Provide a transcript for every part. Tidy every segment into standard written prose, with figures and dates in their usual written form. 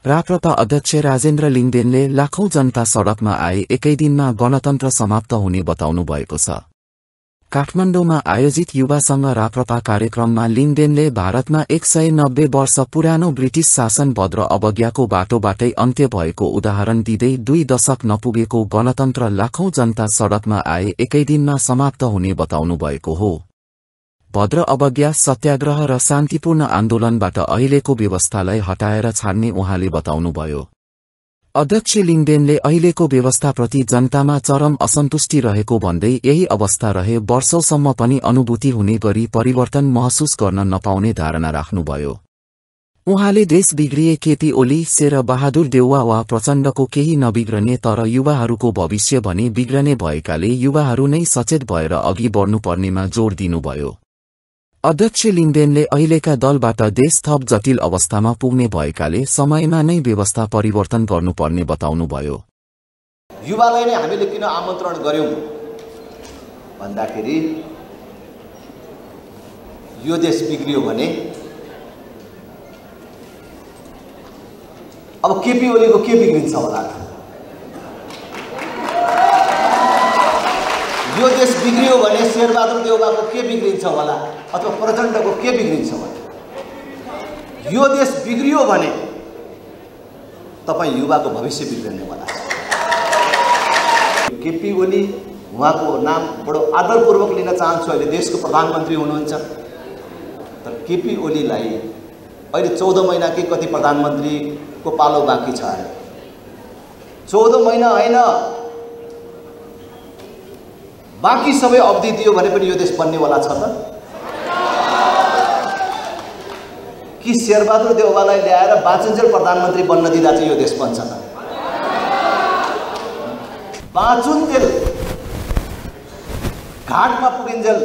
राप्रपा अध्यक्ष राजेन्द्र लिङदेनले लाखौं जनता सडकमा आए एकै दिनमा गणतन्त्र समाप्त हुने बताउनु भएको छ। काठमाडौँमा आयोजित युवासँग राप्रपा कार्यक्रममा लिङदेनले भारतमा 190 वर्ष पुरानो ब्रिटिश शासन भद्र अवज्ञाको बाटोबाटै अन्त्य भएको उदाहरण दिँदै 2 दशक नपुगेको गणतन्त्र लाखौं जनता सडकमा आए एकै दिनमा समाप्त हुने बताउनु भएको हो। भद्र अवज्ञा, सत्याग्रह र शान्तिपूर्ण आन्दोलनबाट अहिलेको व्यवस्थालाई हटाएर छाड्ने उहाँले बताउनुभयो। अध्यक्ष लिङदेनले अहिलेको व्यवस्थाप्रति जनतामा चरम असन्तुष्टि रहेको भन्दै यही अवस्था रहे वर्षौंसम्म पनि अनुभूति हुने गरी परिवर्तन महसुस गर्न नपाउने धारणा राख्नुभयो। उहाँले देश बिग्रिए केपी ओली, शेर बहादुर देउवा वा प्रचण्डको केही नबिग्रने तर युवाहरूको भविष्य भने बिग्रने भएकाले युवाहरू नै सचेत भएर अघि बढ्नुपर्नेमा जोड दिनुभयो। अध्यक्ष लिङदेनले अहिलेका दलबाट देश थप जटिल अवस्थामा पुग्ने भएकाले समयमा नै व्यवस्था परिवर्तन गर्नुपर्ने बताउनुभयो। युवालाई नै हामीले किन आमन्त्रण गर्यौं भन्दाखेरि यो देश बिग्रियो भने अब केपी ओलीको के बिग्रिन्छ होला, यो देश बिग्रियो भने शेरबहादुर देउवाको के बिग्रिन्छ होला अथवा प्रचण्डको के बिग्रिन्छ होला। यो देश बिग्रियो भने तपाईं युवाको भविष्य बिग्रिने होला। केपी ओली, उहाँको नाम बडो आदरपूर्वक लिन चाहन्छु, अहिले देशको प्रधानमन्त्री हुनुहुन्छ। तर केपी ओलीलाई अहिले 14 महिना कि कति प्रधानमन्त्रीको पालो बाँकी छ। 14 महिना होइन, बाँकी सबै अवधि दियो भने पनि यो देश बन्नेवाला छ त? कि शेरबहादुर देउवालाई ल्याएर बाँचुन्जेल प्रधानमन्त्री बन्न दिँदा चाहिँ यो देश बन्छ त? बाँचुन्जेल घाटमा पुगिन्जेल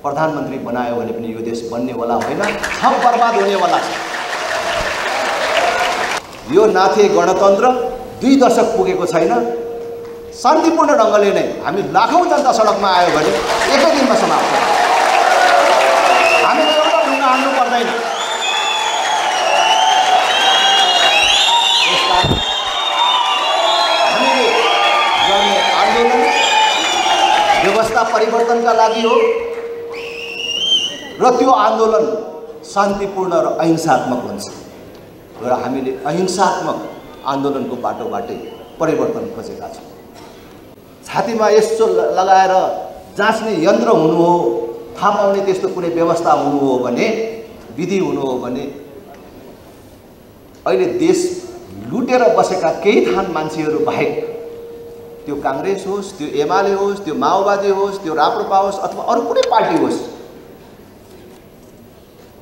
प्रधानमन्त्री बनायो भने पनि यो देश बन्नेवाला होइन, सब बर्बाद हुनेवाला छ। यो नाथे गणतन्त्र 2 दशक पुगेको छैन। शान्तिपूर्ण ढङ्गले नै हामी लाखौं जनता सडकमा आयो भने एकै दिनमा समाप्त हुन्छ। हामीले एउटा ढुङ्गा हान्नु पर्दैन। हामीले गर्ने आन्दोलन व्यवस्था परिवर्तनका लागि हो र त्यो आन्दोलन शान्तिपूर्ण र अहिंसात्मक हुन्छ र हामीले अहिंसात्मक आन्दोलनको बाटोबाटै परिवर्तन खोजेका छौँ। छातीमा यसो लगाएर जाँच्ने यन्त्र हुनु हो, थाहा पाउने त्यस्तो कुनै व्यवस्था हुनु हो भने, विधि हुनु हो भने अहिले देश लुटेर बसेका केही थान मान्छेहरू बाहेक, त्यो कांग्रेस होस्, त्यो एमाले होस्, त्यो माओवादी होस्, त्यो राप्रपा होस् अथवा अरू कुनै पार्टी होस्,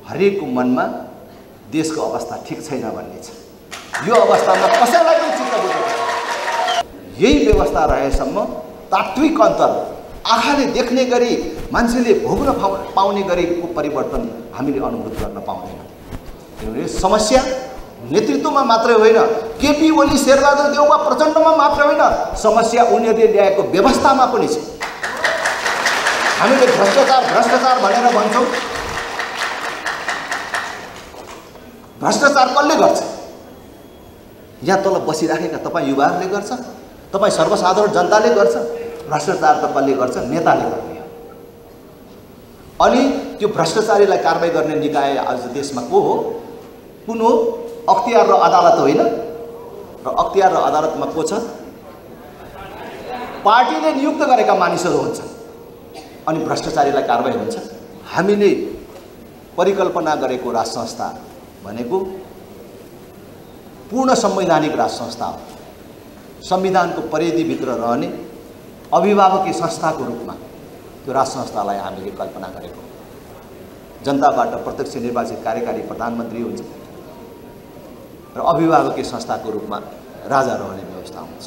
हरेकको मनमा देशको अवस्था ठिक छैन भन्ने छ। यो अवस्थामा कसैलाई पनि चित्त बुझेको छैन। यही व्यवस्था रहेसम्म तात्विक अन्तर आँखाले देख्ने गरी मान्छेले भोग्न पाउने गरेको परिवर्तन हामीले अनुभूत गर्न पाउँदैनौँ। किनभने समस्या नेतृत्वमा मात्रै होइन, केपी ओली, शेरबहादुर देउवा, प्रचण्डमा मात्र होइन, समस्या उनीहरूले ल्याएको व्यवस्थामा पनि छ। हामीले भ्रष्टाचार भनेर भन्छौँ। भ्रष्टाचार कसले गर्छ? यहाँ तल बसिराखेका तपाईँ युवाहरूले गर्छ, तपाईँ सर्वसाधारण जनताले गर्छ। भ्रष्टाचार त कसले गर्छ? नेताले गर्ने हो। अनि त्यो भ्रष्टाचारीलाई कारबाही गर्ने निकाय आज देशमा को हो? कुन हो? अख्तियार र अदालत होइन। र अख्तियार र अदालतमा को छ? पार्टीले नियुक्त गरेका मानिसहरू हुन्छन् अनि भ्रष्टाचारीलाई कारबाही हुन्छ। हामीले परिकल्पना गरेको राज संस्था भनेको पूर्ण संवैधानिक राज संस्था हो। संविधानको परिधिभित्र रहने अभिभावकीय संस्थाको रूपमा त्यो राज संस्थालाई हामीले कल्पना गरेको। जनताबाट प्रत्यक्ष निर्वाचित कार्यकारी प्रधानमन्त्री हुन्छ र अभिभावकीय संस्थाको रूपमा राजा रहने व्यवस्था हुन्छ।